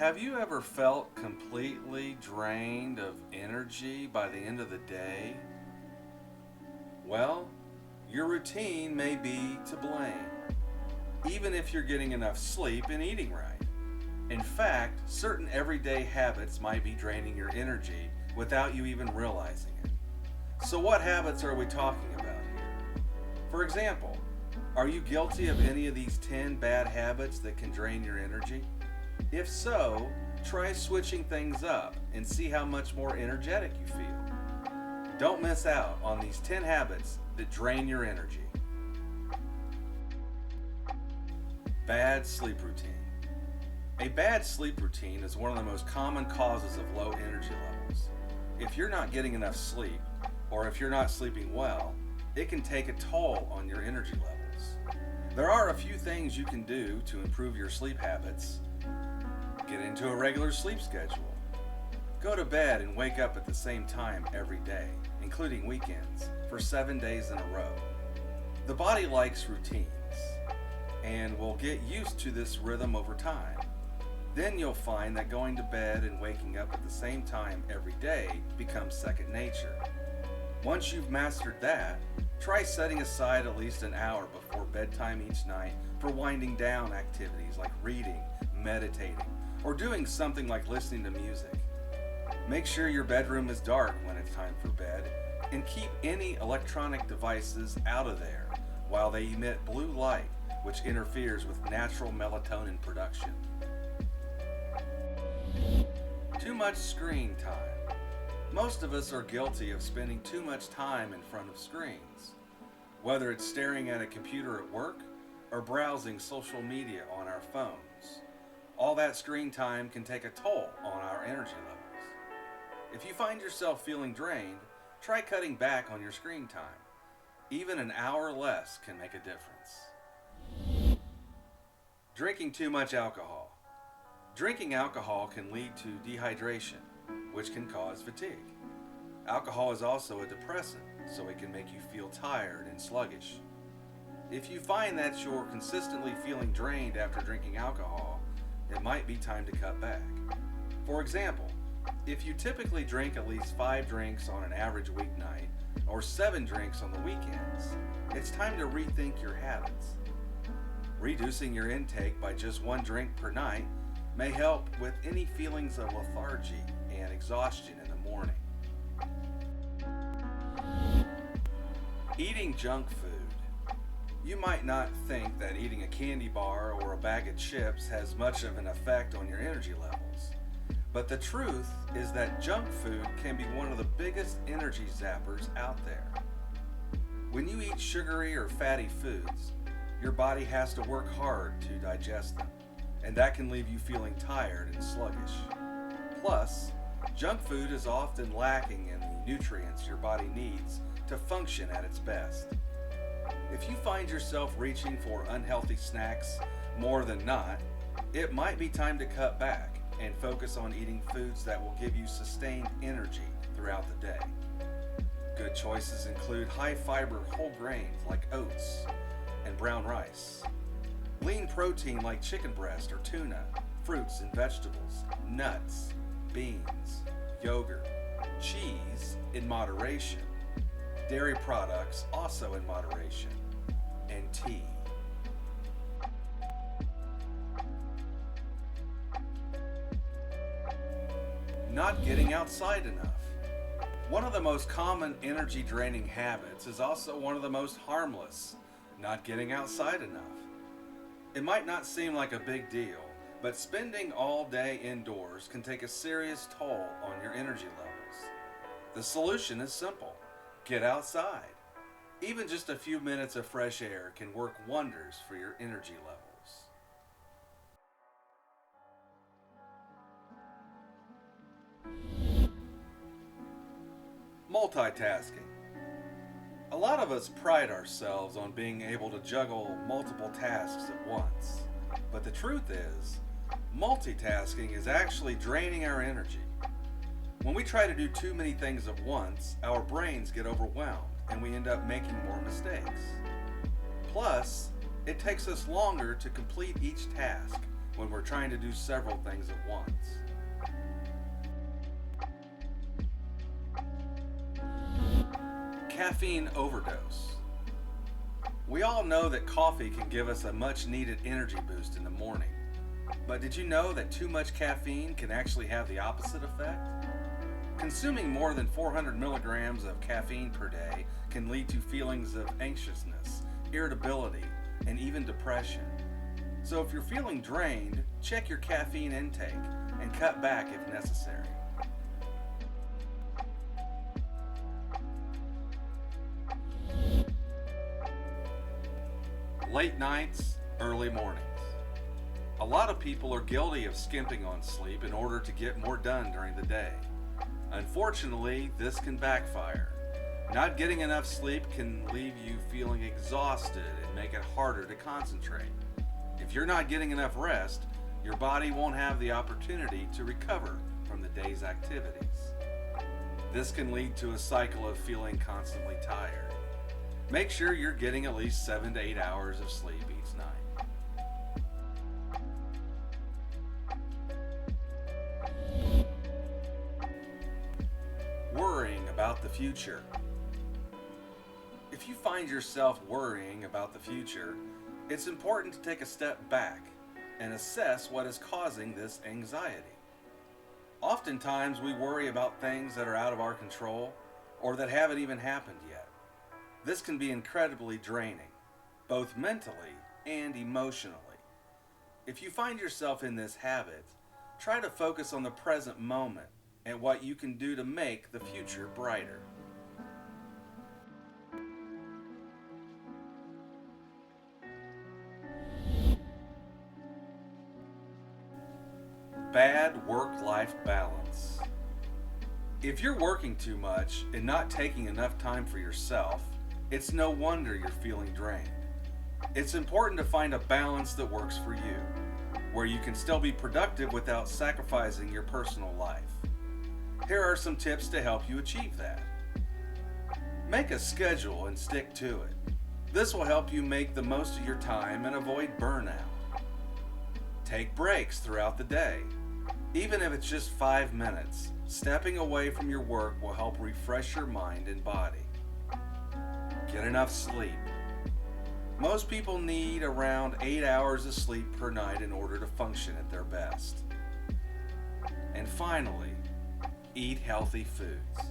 Have you ever felt completely drained of energy by the end of the day? Well, your routine may be to blame, even if you're getting enough sleep and eating right. In fact, certain everyday habits might be draining your energy without you even realizing it. So, what habits are we talking about here? For example, are you guilty of any of these 10 bad habits that can drain your energy? If so, try switching things up and see how much more energetic you feel. Don't miss out on these 10 habits that drain your energy. Bad sleep routine. A bad sleep routine is one of the most common causes of low energy levels. If you're not getting enough sleep, or if you're not sleeping well, it can take a toll on your energy levels. There are a few things you can do to improve your sleep habits. Get into a regular sleep schedule. Go to bed and wake up at the same time every day, including weekends, for 7 days in a row. The body likes routines and will get used to this rhythm over time. Then you'll find that going to bed and waking up at the same time every day becomes second nature. Once you've mastered that, try setting aside at least an hour before bedtime each night for winding down activities like reading, meditating, or doing something like listening to music. Make sure your bedroom is dark when it's time for bed, and keep any electronic devices out of there while they emit blue light, which interferes with natural melatonin production. Too much screen time. Most of us are guilty of spending too much time in front of screens, whether it's staring at a computer at work or browsing social media on our phones. All that screen time can take a toll on our energy levels. If you find yourself feeling drained, try cutting back on your screen time. Even an hour less can make a difference. Drinking too much alcohol. Drinking alcohol can lead to dehydration, which can cause fatigue. Alcohol is also a depressant, so it can make you feel tired and sluggish. If you find that you're consistently feeling drained after drinking alcohol, it might be time to cut back. For example, if you typically drink at least 5 drinks on an average weeknight, or 7 drinks on the weekends, it's time to rethink your habits. Reducing your intake by just 1 drink per night may help with any feelings of lethargy and exhaustion in the morning. Eating junk food. You might not think that eating a candy bar or a bag of chips has much of an effect on your energy levels. But the truth is that junk food can be one of the biggest energy zappers out there. When you eat sugary or fatty foods, your body has to work hard to digest them, and that can leave you feeling tired and sluggish. Plus, junk food is often lacking in the nutrients your body needs to function at its best. If you find yourself reaching for unhealthy snacks more than not, it might be time to cut back and focus on eating foods that will give you sustained energy throughout the day. Good choices include high fiber whole grains like oats and brown rice, lean protein like chicken breast or tuna, fruits and vegetables, nuts, beans, yogurt, cheese in moderation, dairy products also in moderation, and tea. Not getting outside enough. One of the most common energy draining habits is also one of the most harmless, not getting outside enough. It might not seem like a big deal, but spending all day indoors can take a serious toll on your energy levels. The solution is simple. Get outside. Even just a few minutes of fresh air can work wonders for your energy levels. Multitasking. A lot of us pride ourselves on being able to juggle multiple tasks at once. But the truth is, multitasking is actually draining our energy. When we try to do too many things at once, our brains get overwhelmed and we end up making more mistakes. Plus, it takes us longer to complete each task when we're or trying to do several things at once. Caffeine overdose. We all know that coffee can give us a much needed energy boost in the morning. But did you know that too much caffeine can actually have the opposite effect? Consuming more than 400 milligrams of caffeine per day can lead to feelings of anxiousness, irritability, and even depression. So if you're feeling drained, check your caffeine intake and cut back if necessary. Late nights, early mornings. A lot of people are guilty of skimping on sleep in order to get more done during the day. Unfortunately, this can backfire. Not getting enough sleep can leave you feeling exhausted and make it harder to concentrate. If you're not getting enough rest, your body won't have the opportunity to recover from the day's activities. This can lead to a cycle of feeling constantly tired. Make sure you're getting at least 7 to 8 hours of sleep each night. Worrying about the future. If you find yourself worrying about the future, it's important to take a step back and assess what is causing this anxiety. Oftentimes we worry about things that are out of our control or that haven't even happened yet. This can be incredibly draining, both mentally and emotionally. If you find yourself in this habit, try to focus on the present moment and what you can do to make the future brighter. Bad work-life balance. If you're working too much and not taking enough time for yourself, it's no wonder you're feeling drained. It's important to find a balance that works for you, where you can still be productive without sacrificing your personal life. Here are some tips to help you achieve that. Make a schedule and stick to it. This will help you make the most of your time and avoid burnout. Take breaks throughout the day. Even if it's just 5 minutes, stepping away from your work will help refresh your mind and body. Get enough sleep. Most people need around 8 hours of sleep per night in order to function at their best. And finally, eat healthy foods.